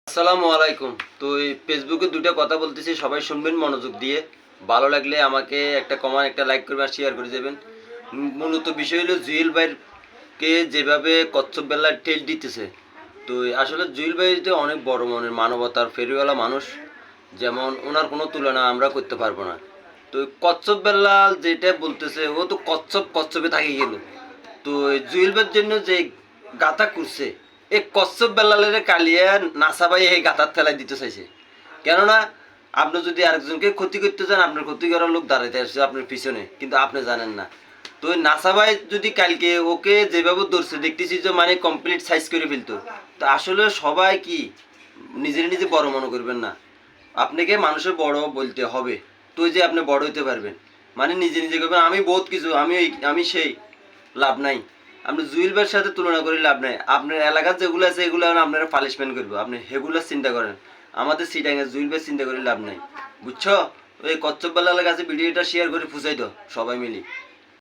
আসসালামু আলাইকুম। তো এই ফেসবুকে দুইটা কথা বলতেছি, সবাই শুনবেন মনোযোগ দিয়ে। ভালো লাগলে আমাকে একটা কমেন্ট, একটা লাইক করবেন আর শেয়ার করে দেবেন। মূলত বিষয় হলো জুয়েল ভাইকে যেভাবে কচ্ছপ বেল্লার ঠেল দিতেছে। তো আসলে জুয়েল ভাই যে অনেক বড় মনের মানবতার ফেরিওয়ালা মানুষ, যেমন ওনার কোনো তুলনা আমরা করতে পারবো না। তো কচ্ছপ বেল্লাল যেটা বলতেছে, ও তো কচ্ছপ কচ্ছপে থাকে গেল। তো এই জুয়েল ভাইয়ের জন্য যে গাথা করছে, এই কচ্ছপ বেল্লালের কালিয়া নাসা ভাই এই গাথার থেলায় দিতে চাইছে। কেননা আপনি যদি আরেকজনকে ক্ষতি করতে চান, আপনার ক্ষতি করার লোক দাঁড়াইতে আসছে আপনার পিছনে, কিন্তু আপনি জানেন না। তো ওই নাসা ভাই যদি কালকে ওকে যেভাবে ধরছে, দেখতেছি যে মানে কমপ্লিট সাইজ করে ফেলতো। তো আসলে সবাই কি নিজের নিজে বড় মনে করবেন না, আপনাকে মানুষের বড় বলতে হবে। তো যে আপনি বড় হইতে পারবেন, মানে নিজে নিজে করবেন আমি বহুত কিছু, আমি সেই, লাভ নাই। আপনি জুয়েল ভাইয়ের সাথে তুলনা করে লাভ নাই। আপনার এলাকার যেগুলো আছে এগুলো আপনারা পানিশমেন্ট করবো, আপনি সেগুলো চিন্তা করেন। আমাদের সিটাঙ্গে জুয়েল ভাই চিন্তা করে লাভ নাই, বুঝছো? ওই কচ্ছপ বেলার কাছে ভিডিওটা শেয়ার করে ফুসাই দাও সবাই মিলি।